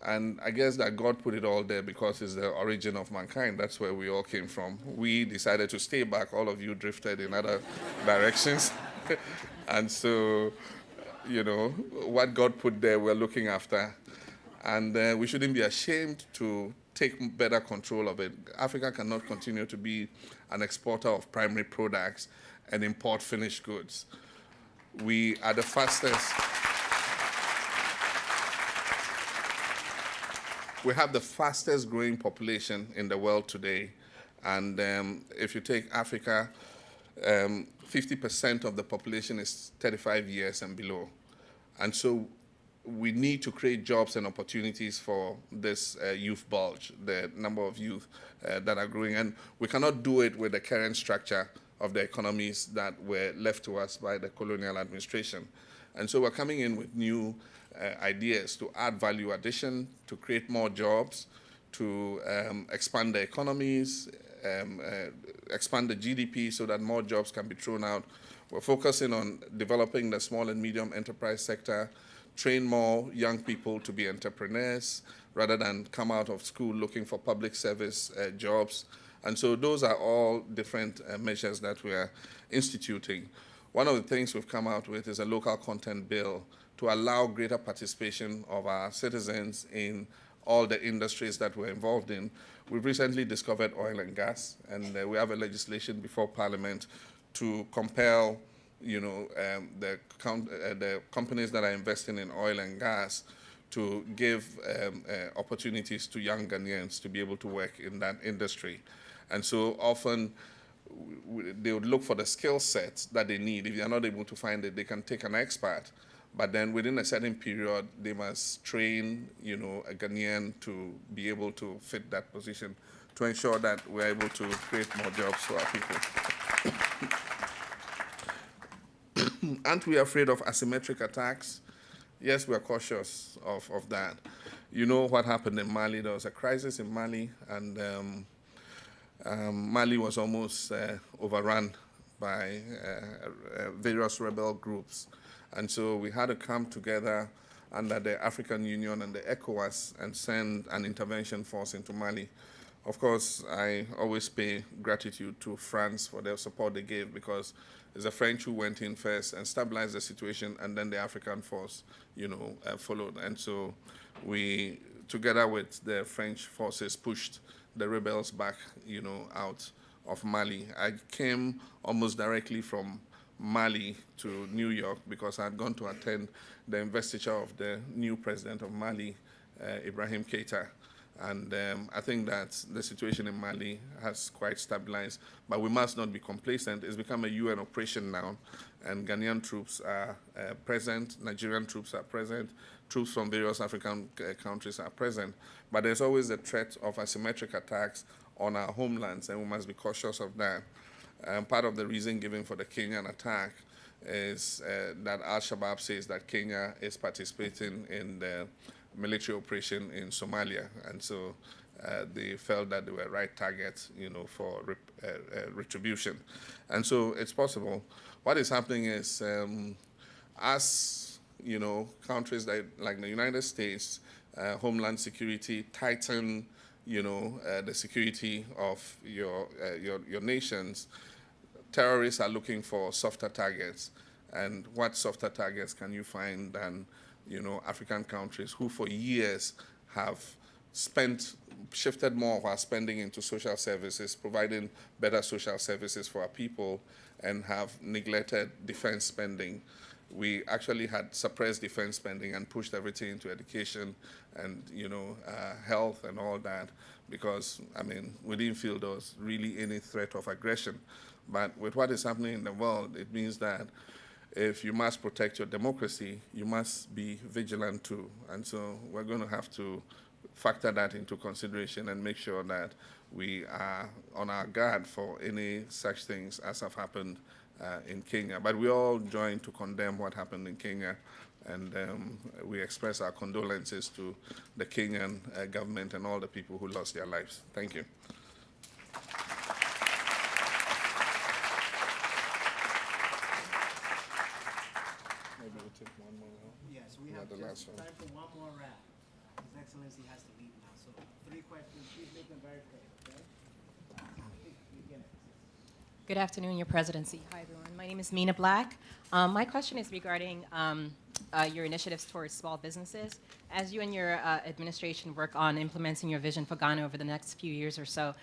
And I guess that God put it all there because it's the origin of mankind. That's where we all came from. We decided to stay back. All of you drifted in other directions. And so, what God put there, we're looking after. And we shouldn't be ashamed to take better control of it. Africa cannot continue to be an exporter of primary products and import finished goods. We are the fastest. We have the fastest growing population in the world today. And if you take Africa, 50% of the population is 35 years and below. And so we need to create jobs and opportunities for this youth bulge, the number of youth that are growing. And we cannot do it with the current structure of the economies that were left to us by the colonial administration. And so we're coming in with new ideas to add value addition, to create more jobs, to expand the economies, expand the GDP so that more jobs can be thrown out. We're focusing on developing the small and medium enterprise sector, train more young people to be entrepreneurs rather than come out of school looking for public service jobs. And so those are all different measures that we are instituting. One of the things we've come out with is a local content bill to allow greater participation of our citizens in all the industries that we're involved in. We've recently discovered oil and gas, and we have a legislation before Parliament to compel the companies that are investing in oil and gas to give opportunities to young Ghanaians to be able to work in that industry. And so often they would look for the skill sets that they need. If they're not able to find it, they can take an expert. But then within a certain period, they must train, a Ghanaian to be able to fit that position to ensure that we're able to create more jobs for our people. Aren't we afraid of asymmetric attacks? Yes, we're cautious of that. You know what happened in Mali? There was a crisis in Mali, and Mali was almost overrun by various rebel groups. And so we had to come together under the African Union and the ECOWAS and send an intervention force into Mali. Of course, I always pay gratitude to France for their support they gave, because it's the French who went in first and stabilized the situation, and then the African force, followed. And so we, together with the French forces, pushed the rebels back, out of Mali. I came almost directly from Mali to New York because I had gone to attend the investiture of the new president of Mali, Ibrahim Keita. And I think that the situation in Mali has quite stabilized, but we must not be complacent. It's become a UN operation now, and Ghanaian troops are present, Nigerian troops are present, troops from various African countries are present, but there's always the threat of asymmetric attacks on our homelands, and we must be cautious of that. Part of the reason given for the Kenyan attack is that Al-Shabaab says that Kenya is participating in the military operation in Somalia, and so they felt that they were right targets, for retribution. And so it's possible. What is happening is, as countries like the United States, Homeland Security, tighten, the security of your nations, terrorists are looking for softer targets. And what softer targets can you find than, African countries who for years have shifted more of our spending into social services, providing better social services for our people, and have neglected defense spending. We actually had suppressed defense spending and pushed everything into education and, health and all that because, we didn't feel there was really any threat of aggression. But with what is happening in the world, it means that if you must protect your democracy, you must be vigilant too. And so we're going to have to factor that into consideration and make sure that we are on our guard for any such things as have happened in Kenya. But we all join to condemn what happened in Kenya, and we express our condolences to the Kenyan government and all the people who lost their lives. Thank you. Maybe we'll take one more round. Yes, we Yeah, have the just last one. time for one more round. His Excellency has to leave now, so 3 questions. Please make them very quick, okay? Begin it. Good afternoon, Your Presidency. Hi, everyone. My name is Mina Black. My question is regarding your initiatives towards small businesses. As you and your administration work on implementing your vision for Ghana over the next few years or so,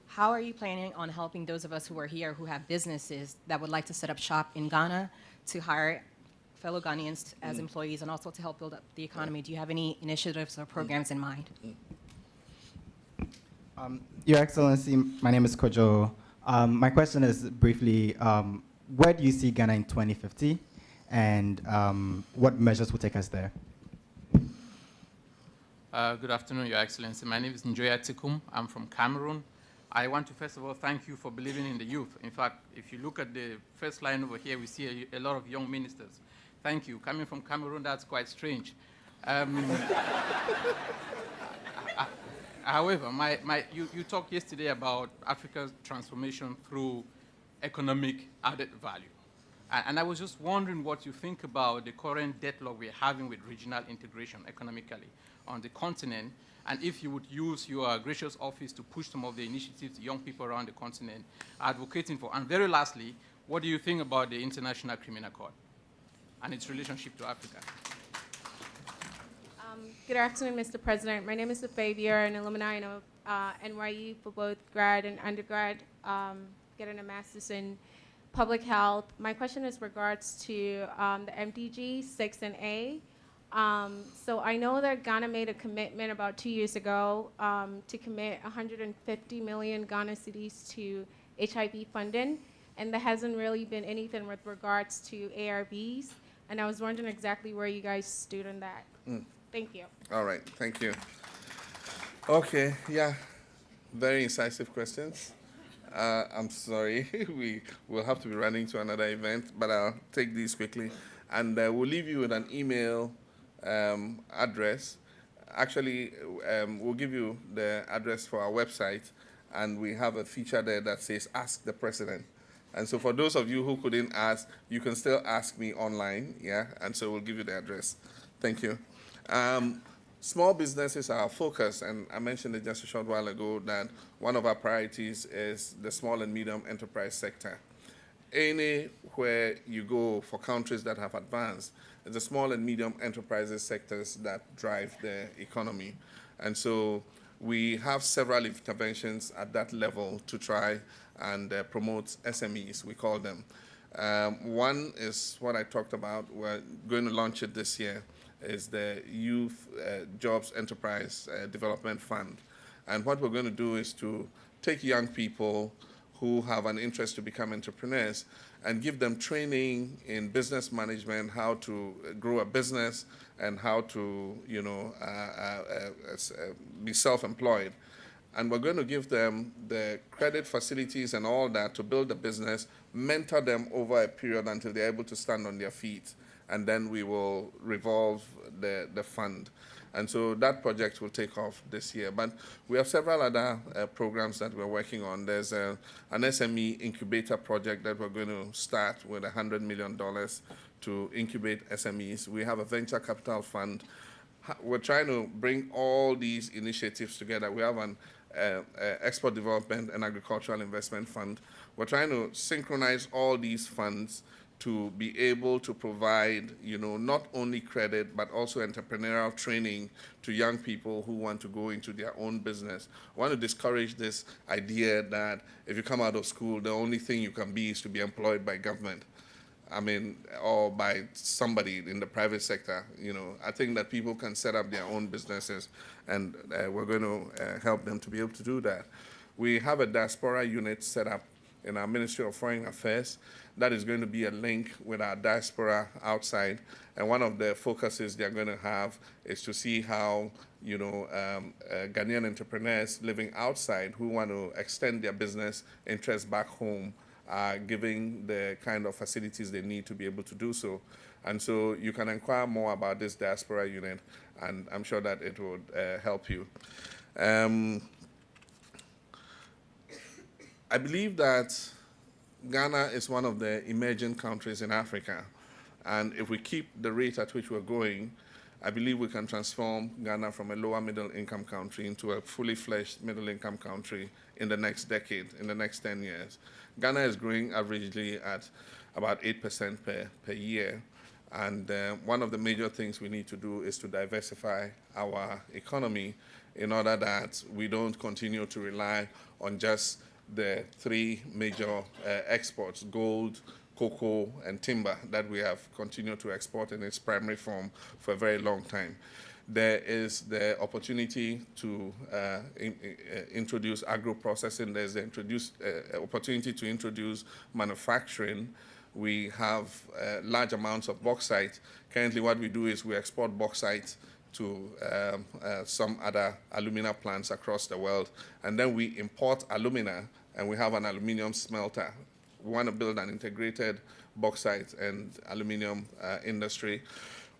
how are you planning on helping those of us who are here who have businesses that would like to set up shop in Ghana to hire fellow Ghanaians as employees and also to help build up the economy? Do you have any initiatives or programs in mind? Your Excellency, my name is Kojo. My question is briefly, where do you see Ghana in 2050, and what measures will take us there? Good afternoon, Your Excellency. My name is Njoya Tikum. I'm from Cameroon. I want to first of all thank you for believing in the youth. In fact, if you look at the first line over here, we see a lot of young ministers. Thank you. Coming from Cameroon, that's quite strange. However, you talked yesterday about Africa's transformation through economic added value. And I was just wondering what you think about the current deadlock we're having with regional integration economically on the continent, and if you would use your gracious office to push some of the initiatives young people around the continent are advocating for. And very lastly, what do you think about the International Criminal Court and its relationship to Africa? Good afternoon, Mr. President. My name is Fabia, an alumni of NYU for both grad and undergrad, getting a master's in public health. My question is regards to the MDG, Sexton A. So I know that Ghana made a commitment about 2 years ago to commit 150 million Ghana cedis to HIV funding, and there hasn't really been anything with regards to ARVs, and I was wondering exactly where you guys stood on that. Thank you. All right, thank you. Okay, yeah, very incisive questions. I'm sorry, we will have to be running to another event, but I'll take these quickly. And we'll leave you with an email address. Actually, we'll give you the address for our website, and we have a feature there that says Ask the President. And so for those of you who couldn't ask, you can still ask me online, yeah? And so we'll give you the address. Thank you. Small businesses are our focus, and I mentioned it just a short while ago that one of our priorities is the small and medium enterprise sector. Anywhere you go for countries that have advanced, it's the small and medium enterprises sectors that drive the economy. And so we have several interventions at that level to try and promote SMEs, we call them. One is what I talked about. We're going to launch it this year, is the Youth Jobs Enterprise Development Fund. And what we're going to do is to take young people who have an interest to become entrepreneurs and give them training in business management, how to grow a business and how to, be self-employed. And we're going to give them the credit facilities and all that to build a business, mentor them over a period until they're able to stand on their feet. And then we will revolve the fund. And so that project will take off this year. But we have several other programs that we're working on. There's an SME incubator project that we're going to start with $100 million to incubate SMEs. We have a venture capital fund. We're trying to bring all these initiatives together. We have an export development and agricultural investment fund. We're trying to synchronize all these funds to be able to provide, not only credit, but also entrepreneurial training to young people who want to go into their own business. I want to discourage this idea that if you come out of school, the only thing you can be is to be employed by government. Or by somebody in the private sector. I think that people can set up their own businesses, and we're going to help them to be able to do that. We have a diaspora unit set up in our Ministry of Foreign Affairs that is going to be a link with our diaspora outside. And one of the focuses they're going to have is to see how, Ghanaian entrepreneurs living outside who want to extend their business interests back home are giving the kind of facilities they need to be able to do so. And so you can inquire more about this diaspora unit, and I'm sure that it would help you. I believe that Ghana is one of the emerging countries in Africa, and if we keep the rate at which we're going, I believe we can transform Ghana from a lower middle income country into a fully fledged middle income country in the next decade, in the next 10 years. Ghana is growing averagely at about 8% per year, and one of the major things we need to do is to diversify our economy in order that we don't continue to rely on just the three major exports, gold, cocoa, and timber, that we have continued to export in its primary form for a very long time. There is the opportunity to introduce agro-processing. There's the opportunity to introduce manufacturing. We have large amounts of bauxite. Currently, what we do is we export bauxite to some other alumina plants across the world, and then we import alumina, and we have an aluminium smelter. We want to build an integrated bauxite and aluminium industry.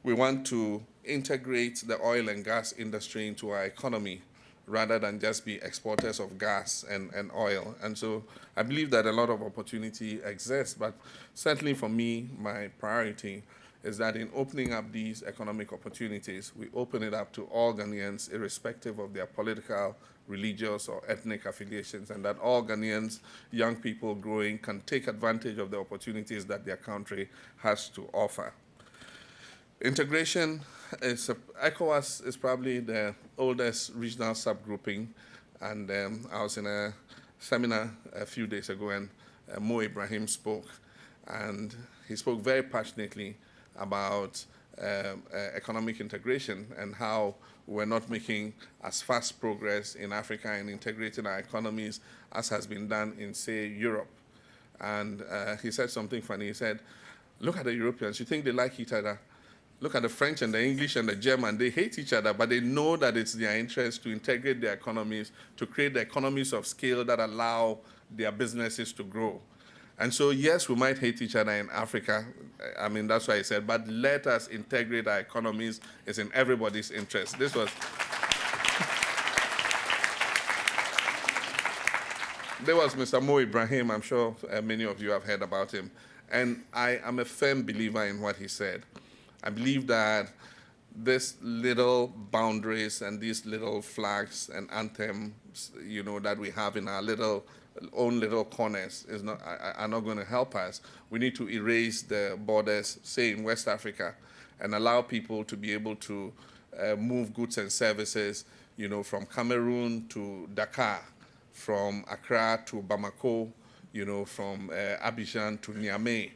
We want to integrate the oil and gas industry into our economy rather than just be exporters of gas and oil. And so I believe that a lot of opportunity exists, but certainly for me, my priority is that in opening up these economic opportunities, we open it up to all Ghanaians, irrespective of their political, religious, or ethnic affiliations, and that all Ghanaians, young people growing, can take advantage of the opportunities that their country has to offer. Integration is, ECOWAS is probably the oldest regional subgrouping, and I was in a seminar a few days ago, and Mo Ibrahim spoke, and he spoke very passionately about economic integration and how we're not making as fast progress in Africa in integrating our economies as has been done in, say, Europe. And he said something funny. He said, look at the Europeans. You think they like each other? Look at the French and the English and the German. They hate each other, but they know that it's their interest to integrate their economies, to create the economies of scale that allow their businesses to grow. And so, yes, we might hate each other in Africa. I mean, that's why I said, but let us integrate our economies. It's in everybody's interest. This was... There was Mr. Mo Ibrahim. I'm sure many of you have heard about him. And I am a firm believer in what he said. I believe that these little boundaries and these little flags and anthems, that we have in our own little corners are not going to help us. We need to erase the borders, say in West Africa, and allow people to be able to move goods and services, from Cameroon to Dakar, from Accra to Bamako, from Abidjan to Niamey.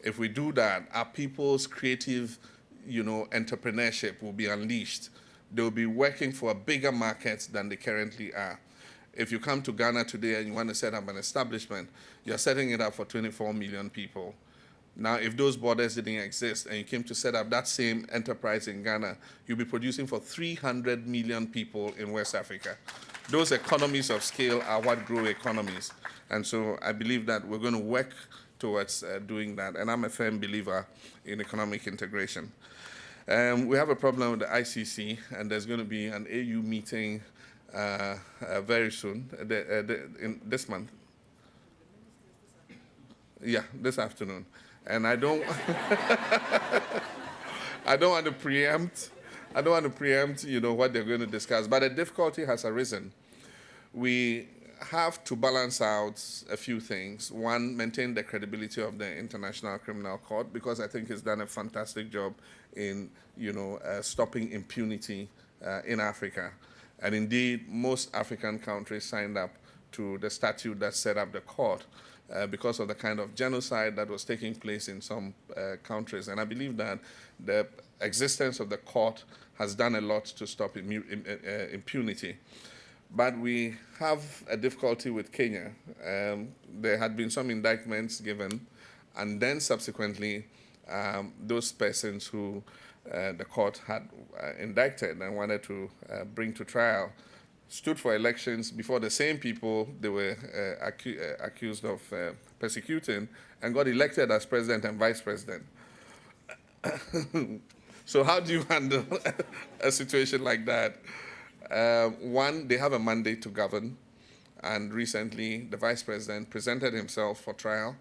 If we do that, our people's creative, entrepreneurship will be unleashed. They'll be working for a bigger market than they currently are. If you come to Ghana today and you want to set up an establishment, you're setting it up for 24 million people. Now, if those borders didn't exist and you came to set up that same enterprise in Ghana, you'll be producing for 300 million people in West Africa. Those economies of scale are what grow economies. And so I believe that we're going to work towards doing that. And I'm a firm believer in economic integration. We have a problem with the ICC, and there's going to be an AU meeting very soon, in this month. Yeah, this afternoon. And I don't, I don't want to preempt, what they're going to discuss. But a difficulty has arisen. We have to balance out a few things. One, maintain the credibility of the International Criminal Court, because I think it's done a fantastic job in, stopping impunity in Africa. And indeed, most African countries signed up to the statute that set up the court because of the kind of genocide that was taking place in some countries. And I believe that the existence of the court has done a lot to stop impunity. But we have a difficulty with Kenya. There had been some indictments given, and then subsequently, those persons who the court had indicted and wanted to bring to trial stood for elections before the same people they were accused of persecuting, and got elected as president and vice president. So how do you handle a situation like that? One, they have a mandate to govern, and recently the vice president presented himself for trial,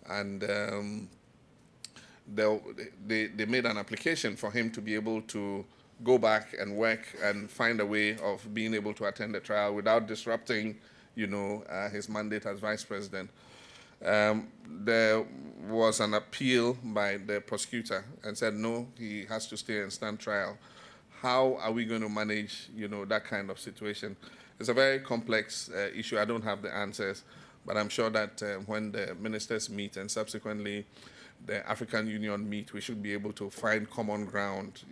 and they made an application for him to be able to go back and work and find a way of being able to attend the trial without disrupting, his mandate as vice president. There was an appeal by the prosecutor and said, no, he has to stay and stand trial. How are we going to manage, that kind of situation? It's a very complex issue. I don't have the answers, but I'm sure that when the ministers meet and subsequently the African Union meet, we should be able to find common ground,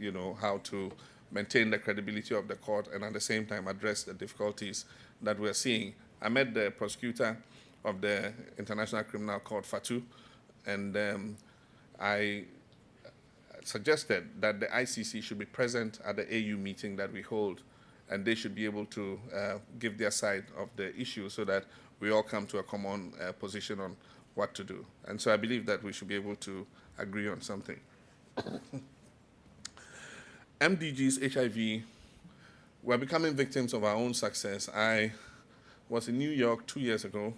how to maintain the credibility of the court and at the same time address the difficulties that we're seeing. I met the prosecutor of the International Criminal Court, Fatou, and I suggested that the ICC should be present at the AU meeting that we hold, and they should be able to give their side of the issue so that we all come to a common position on what to do. And so I believe that we should be able to agree on something. MDG's HIV, we're becoming victims of our own success. I was in New York 2 years ago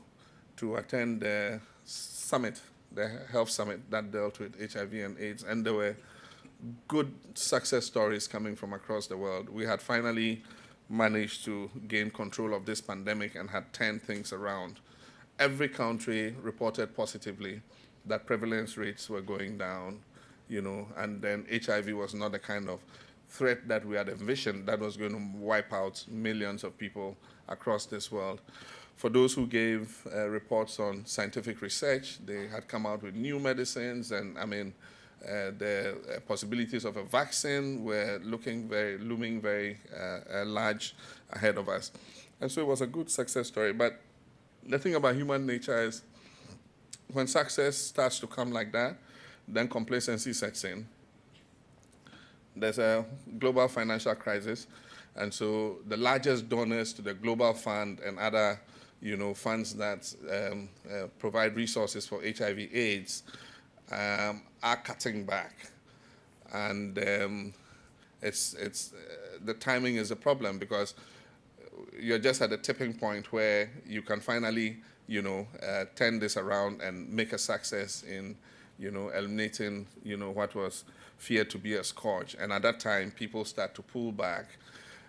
to attend the summit, the health summit that dealt with HIV and AIDS, and there were good success stories coming from across the world. We had finally managed to gain control of this pandemic and had turned things around. Every country reported positively that prevalence rates were going down, and then HIV was not the kind of threat that we had envisioned that was going to wipe out millions of people across this world. For those who gave reports on scientific research, they had come out with new medicines, and the possibilities of a vaccine were looming very large ahead of us. And so it was a good success story. But the thing about human nature is when success starts to come like that, then complacency sets in. There's a global financial crisis, and so the largest donors to the Global Fund and other funds that provide resources for HIV/AIDS are cutting back. And the timing is a problem because you're just at a tipping point where you can finally, turn this around and make a success in, eliminating, what was feared to be a scourge. And at that time, people start to pull back.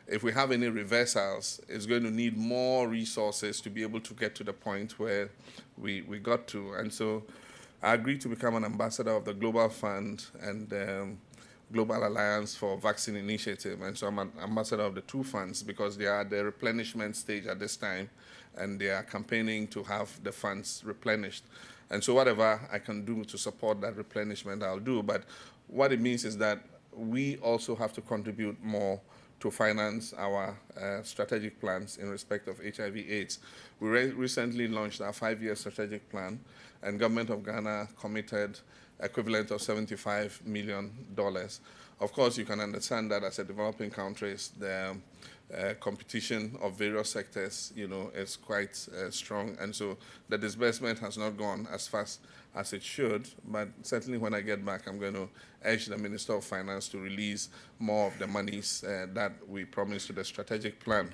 If we have any reversals, it's going to need more resources to be able to get to the point where we got to. And so I agreed to become an ambassador of the Global Fund and Global Alliance for Vaccine Initiative. And so I'm an ambassador of the two funds because they are at the replenishment stage at this time, and they are campaigning to have the funds replenished. And so whatever I can do to support that replenishment, I'll do. But what it means is that we also have to contribute more to finance our strategic plans in respect of HIV/AIDS. We recently launched our 5-year strategic plan, and government of Ghana committed equivalent of $75 million. Of course, you can understand that as a developing country, the competition of various sectors, is quite strong, and so the disbursement has not gone as fast as it should. But certainly, when I get back, I'm going to urge the Minister of Finance to release more of the monies that we promised to the strategic plan,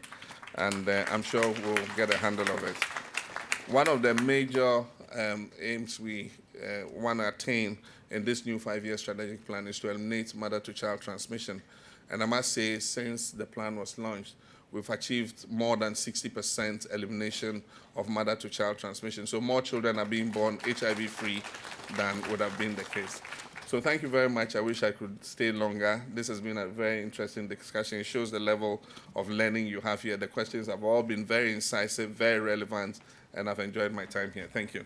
and I'm sure we'll get a handle of it. One of the major aims we want to attain in this new 5-year strategic plan is to eliminate mother-to-child transmission. And I must say, since the plan was launched, we've achieved more than 60% elimination of mother-to-child transmission. So more children are being born HIV-free than would have been the case. So thank you very much. I wish I could stay longer. This has been a very interesting discussion. It shows the level of learning you have here. The questions have all been very incisive, very relevant, and I've enjoyed my time here. Thank you.